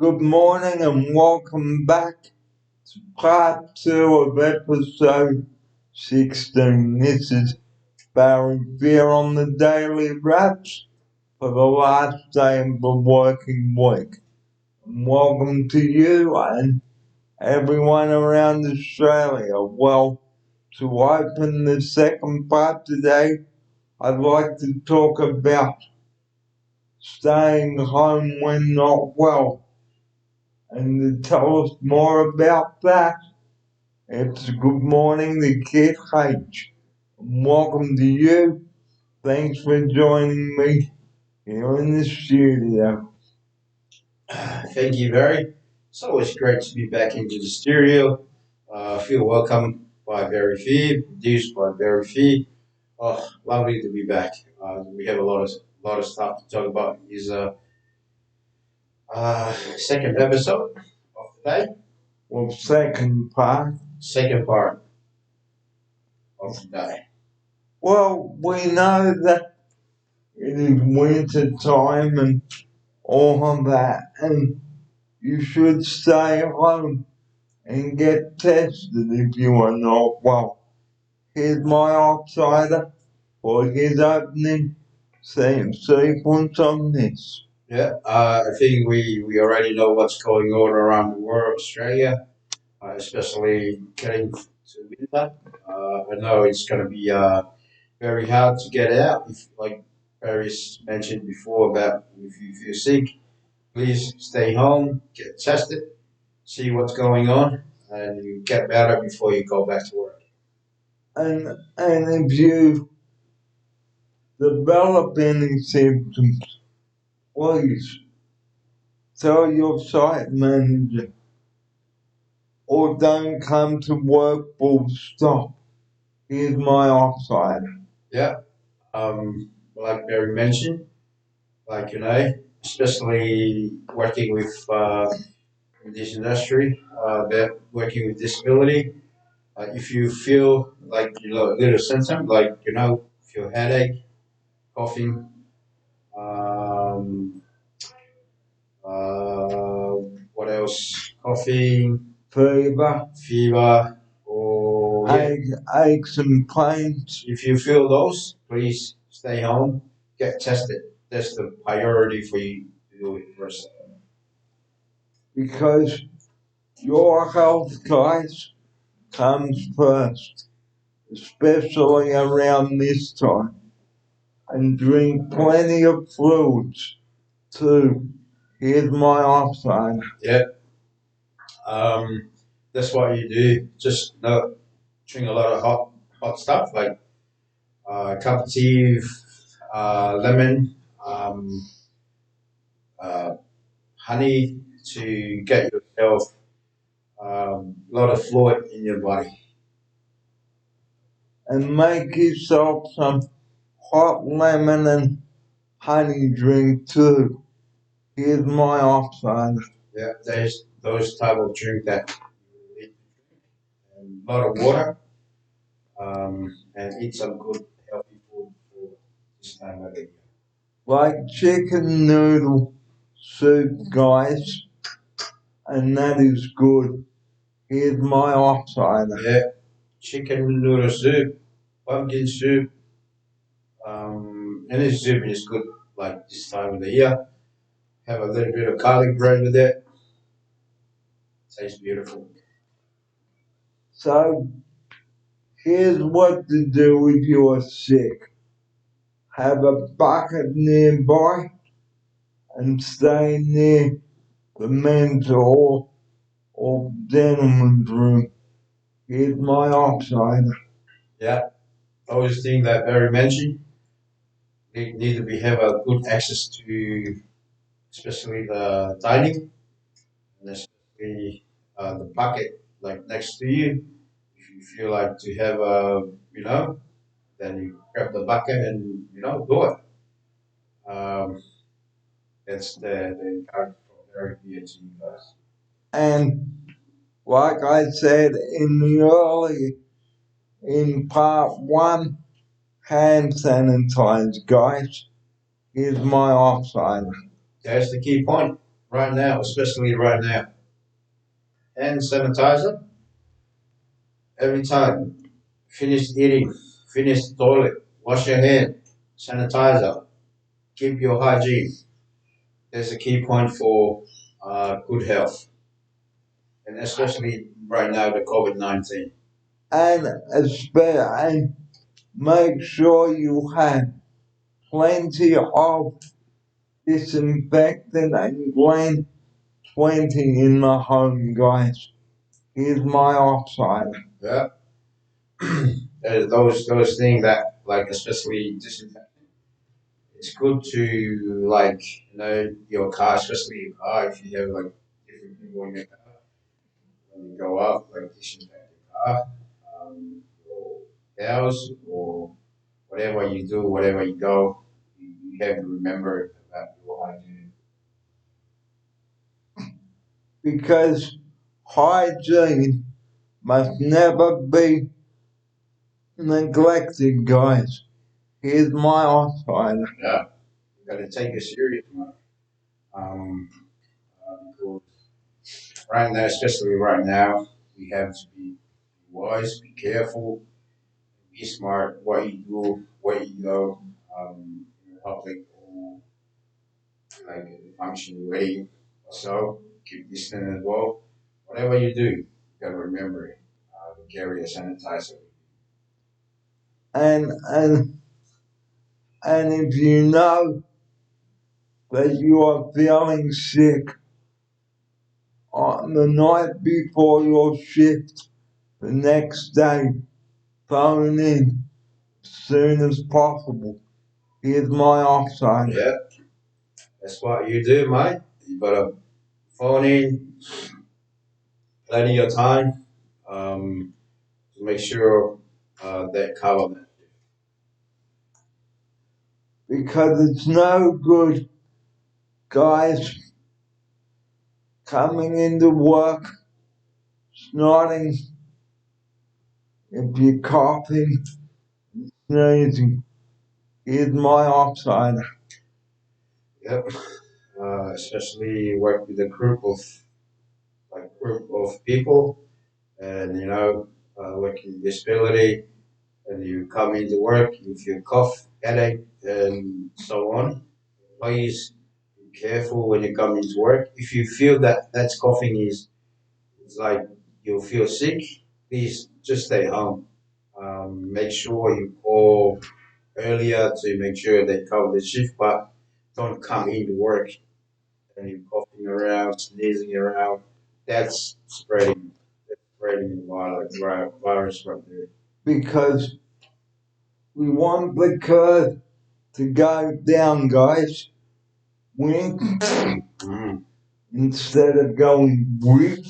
Good morning and welcome back to part 2 of episode 16. This is Barry Fear on the Daily Wraps for the last day of the working week. And welcome to you and everyone around Australia. Well, to open the second part today, I'd like to talk about staying home when not well. And to tell us more about that, it's Good Morning to Kid H. Welcome to you. Thanks for joining me here in the studio. Thank you, Barry. It's always great to be back into the studio. Feel welcome by Barry Fee, produced by Barry Fee. Oh, lovely to be back. We have a lot of stuff to talk about. Is second episode of the day. Well, second part. Second part of the day. Well, we know that it is winter time and all of that, and you should stay home and get tested if you are not well. Here's my outsider for his opening sequence on this. Yeah, I think we already know what's going on around the world, Australia, especially getting to winter. I know it's going to be very hard to get out. If, like Paris mentioned before, about if you feel sick, please stay home, get tested, see what's going on, and you get better before you go back to work. And if you develop any symptoms, please tell your site manager or don't come to work full stop. Here's my outsider. Yeah, like Barry mentioned, like especially working with in this industry, working with disability. If you feel like little symptom, like feel headache, coughing, um, uh, what else? Coughing, fever, or aches and pains. If you feel those, please stay home, get tested. That's the priority for you to do it first. Because your health, guys, comes first, especially around this time. And drink plenty of fluids too. Here's my outside. Yeah. That's what you do. Just drink a lot of hot stuff like a cup of tea, lemon, um, uh, honey to get yourself a lot of fluid in your body. And make yourself some hot lemon and honey drink too. Here's my outside. Yeah, there's those type of drink that you need and a lot of water, and eat some good healthy food for this time of the year. Like chicken noodle soup, guys, and that is good. Here's my outside. Yeah, chicken noodle soup, pumpkin soup, any soup is good like this time of the year. Have a little bit of garlic bread with it. Tastes beautiful. So here's what to do if you're sick. Have a bucket nearby and stay near the men's or gentleman's room. Here's my outside. Yeah, always think that Barry mentioned. Need to be have a good access to, especially the dining, and especially the bucket like next to you. If you feel like to have then you grab the bucket and do it. Um, that's the encouragement from Barry here to you guys. And like I said in part one, hand sanitize, guys. Here's my outside. That's the key point. right now, especially right now. Hand sanitizer every time. Finish eating, finish toilet, wash your hand, sanitizer, keep your hygiene. That's a key point for good health, and especially right now the COVID-19. And especially make sure you have plenty of disinfectant and clean 20 in the home, guys. Here's my offside. Yeah, those things that like especially disinfectant. It's good to like your car, especially your car if you have like different people in your car when you go out, like disinfect your car, your house, or whatever you do, whatever you go, you have to remember about your hygiene. Because hygiene must never be neglected, guys. Here's my offside. Yeah, you gotta take it serious, man. Because right now, especially right now, we have to be wise, be careful, be smart. What you do, where you go, in public or like a function, wedding, or so. Keep listening as well. Whatever you do, you gotta remember to carry a sanitizer. And and if you know that you are feeling sick on the night before your shift, the next day, phone in as soon as possible. Here's my offside. Yeah, that's what you do, mate. You gotta phone in, plenty of time, to make sure that cover. Because it's no good, guys, coming into work, snorting, if you're coughing, sneezing. Here's my offside. Yep. Especially work with a group of people, and working disability, and you come into work, you feel cough, headache, and so on. Please be careful when you come into work. If you feel that that's coughing is it's like you feel sick, please just stay home. Make sure you call earlier to make sure they cover the shift, but don't come into work and you're coughing around, sneezing around. That's spreading the virus right there. Because we want the curve to go down, guys. Wink Mm, instead of going wink.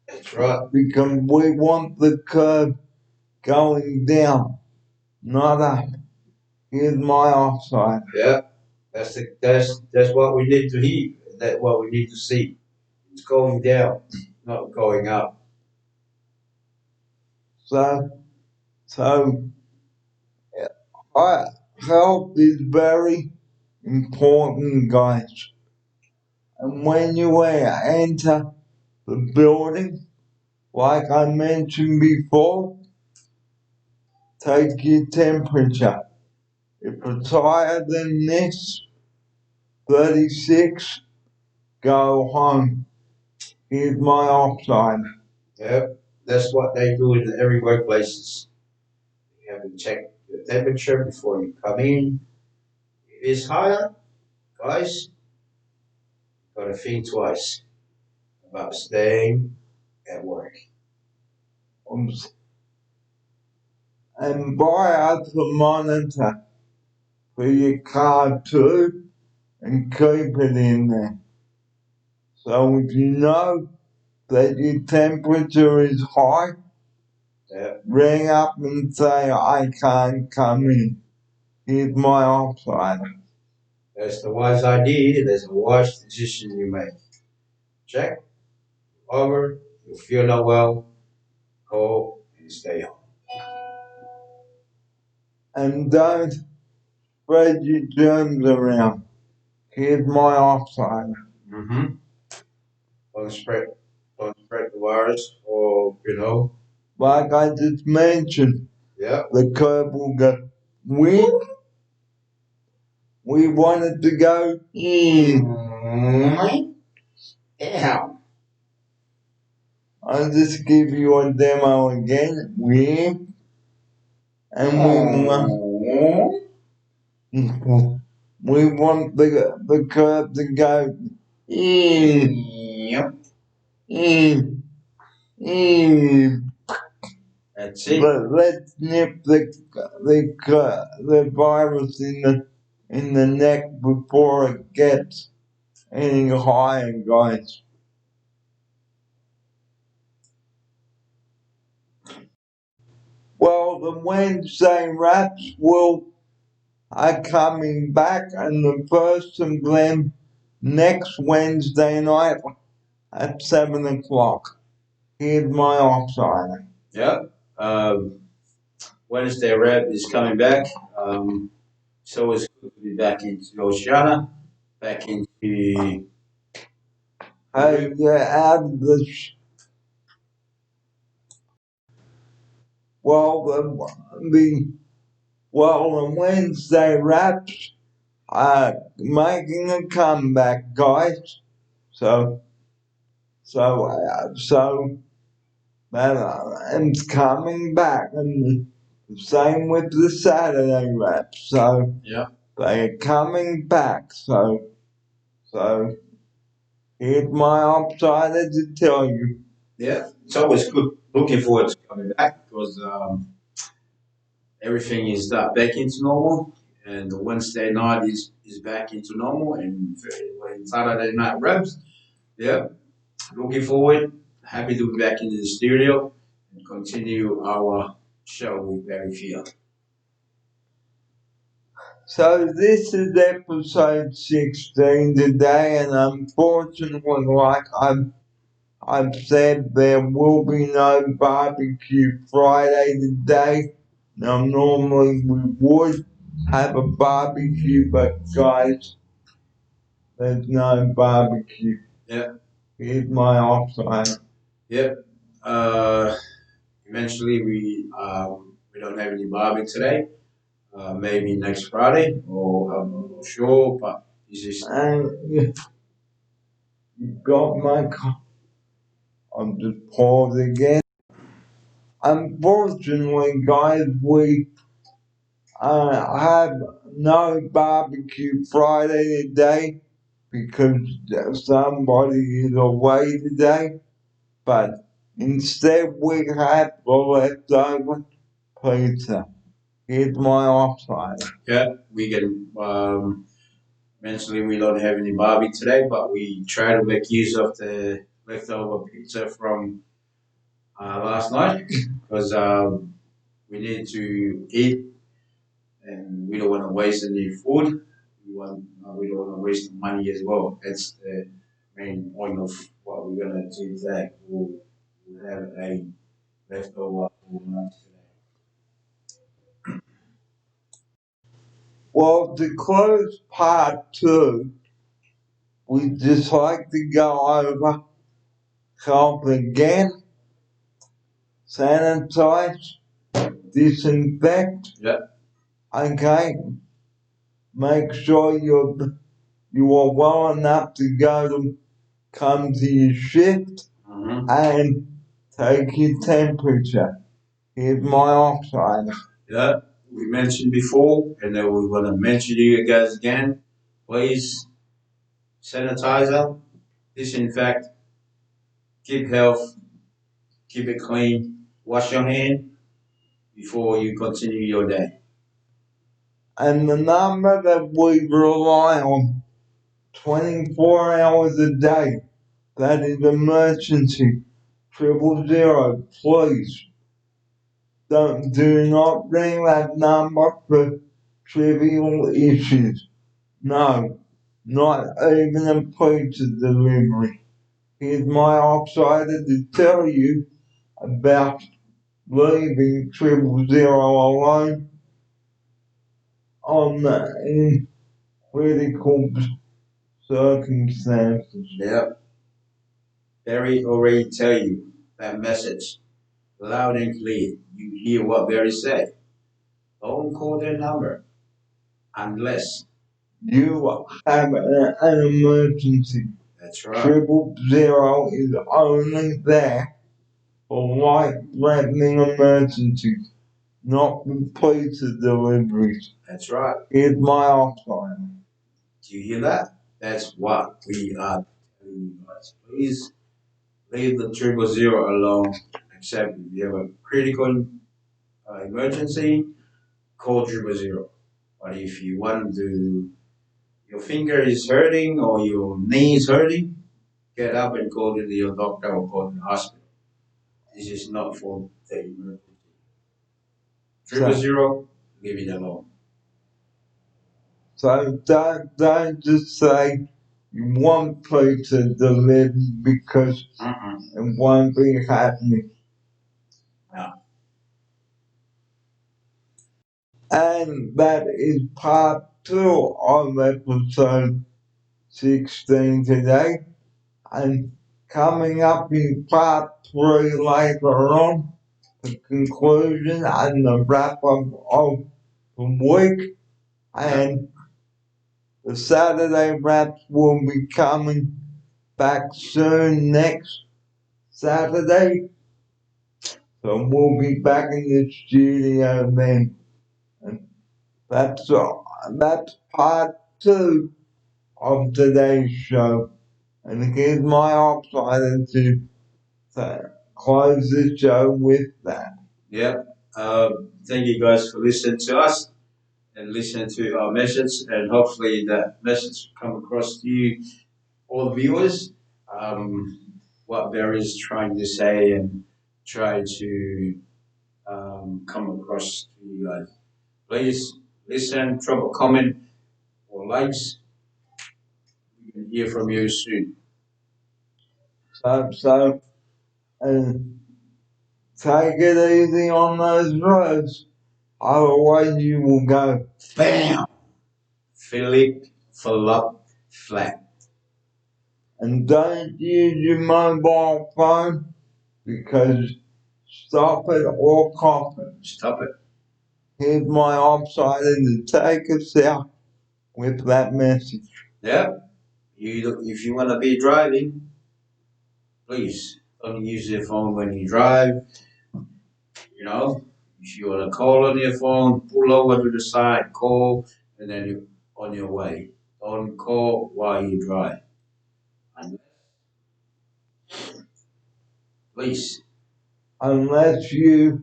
that's right. Because we want the curve going down, not up. Here's my offside. Yeah, that's what we need to hear. That's what we need to see. It's going down, not going up. So, so health is very important, guys. And when you enter the building, like I mentioned before, take your temperature. If it's higher than this, 36, go home. Here's my offside. Yeah, that's what they do in every workplaces. You have to check the temperature before you come in. If it's higher, guys, gotta think twice about staying at work. And buy a thermometer for your car too and keep it in there. So if you know that your temperature is high, Yeah, ring up and say, I can't come in. Here's my offside. that's the wise idea. That's a wise decision you make. Check over. You feel not well, go and stay home. And don't spread your germs around. Here's my offside. Mm-hmm. Don't spread the virus, or Like I just mentioned, yeah. the curve will go. We wanted to go in. Ow. I'll just give you a demo again. We want the curve to go in, Yep. in, in. That's it. Let's nip the virus in the neck before it gets any higher, guys. Well, the Wednesday raps are coming back, and the first of them next Wednesday night at 7 o'clock. Here's my offside. Yeah. Wednesday Rap is coming back. So it's good to be back into Oceana, back into. Hey, out of well, the Wednesday raps are making a comeback, guys. So that it's coming back, and the same with the Saturday raps. So Yeah. they're coming back. So here's my upsider to tell you. Yeah. It's always good. Looking forward to coming back because everything is back into normal, and the Wednesday night is back into normal, and when Saturday night reps. Yeah. Looking forward. Happy to be back into the studio and continue our show with Barry Field. So this is episode 16 today, and unfortunately, like I've said, there will be no barbecue Friday today. Now normally we would have a barbecue, but guys, there's no barbecue. Yeah. Here's my offside. Yep. Eventually, we don't have any barbecue today. Maybe next Friday, or I'm not sure, but it's just. And you got my. I'm just pause again. Unfortunately, guys, we have no barbecue Friday today because somebody is away today. But instead, we have the leftover pizza. Here's my offside. Yeah, we can. Eventually, we don't have any barbecue today, but we try to make use of the leftover pizza from last night because we need to eat and we don't want to waste any food. We don't want to waste money as well. That's the main point of what we're gonna do today. We'll have a leftover for lunch Well, to close part two, we'd just like to go over health again, sanitize, disinfect. today. Okay, make sure you are well enough to come to your shift and take your temperature. Here's my offside. Yeah, we mentioned before, and then we're gonna mention to you guys again. Please sanitizer, disinfect, keep health, keep it clean, wash your hand before you continue your day. And the number that we rely on 24 hours a day, that is emergency 000. Please do not ring that number for trivial issues. No, not even a pizza delivery. Here's my outsider to tell you about leaving 000 alone in critical circumstances. Yep. Barry already tell you that message loud and clear. You hear what Barry said. Don't call their number unless. You have an emergency. That's right. 000 is only there for life-threatening emergencies, not for pizza deliveries. That's right. Here's my hotline. Do you hear that? That's what we are telling you guys. Please leave the 000 alone, except if you have a critical emergency, call 000. But if you want to, your finger is hurting or your knee is hurting, get up and go to your doctor or go to the hospital. This is not for the emergency. 000, leave it alone. So don't just say you want pizza delivered because it won't be happening. No. And that is part 2 of episode 16 today. And coming up in part 3 later on, the conclusion and the wrap up of the week. And the Saturday wraps will be coming back soon next Saturday. So we'll be back in the studio then. And that's part 2 of today's show. And here's my option to close the show with that. Yep. Thank you guys for listening to us and listening to our message, and hopefully that message come across to you, all the viewers. What Barry's trying to say and try to come across to you guys. Please listen, drop a comment or likes. We can hear from you soon. So take it easy on those roads. Otherwise you will go BAM! Flip, flop, flat. And don't use your mobile phone because stop it or cough it. Stop it. Here's my option to take us out with that message. Yep. If you want to be driving, please don't use your phone when you drive. You know, if you want to call on your phone, pull over to the side, call, and then you're on your way. Don't call while you drive. Please. Unless you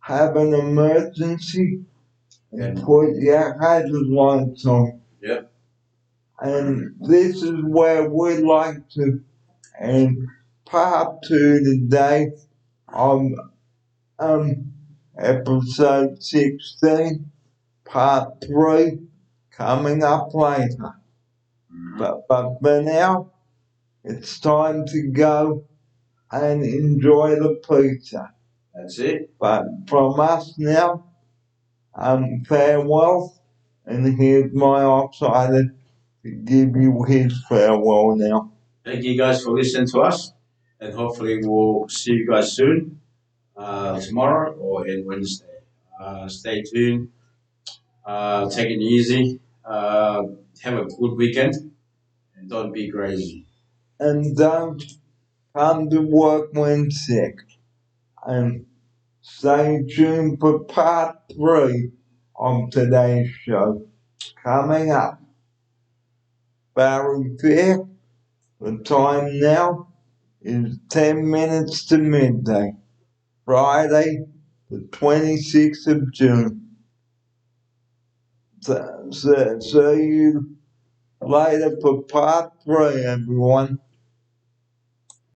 have an emergency and put your hazard lights on. Yep. And this is where we'd like to end part 2 today of episode 16, part 3 coming up later. But for now, it's time to go and enjoy the pizza. That's it. But from us now, farewell, and here's my outsider to give you his farewell now. Thank you guys for listening to us, and hopefully we'll see you guys soon, tomorrow or in Wednesday. Stay tuned. Take it easy. Have a good weekend, and don't be crazy. And don't come to work when sick. And stay tuned for part 3 of today's show. Coming up, Barry Fair. The time now is 10 minutes to midday. Friday, the 26th of June. So, see you later for part 3, everyone.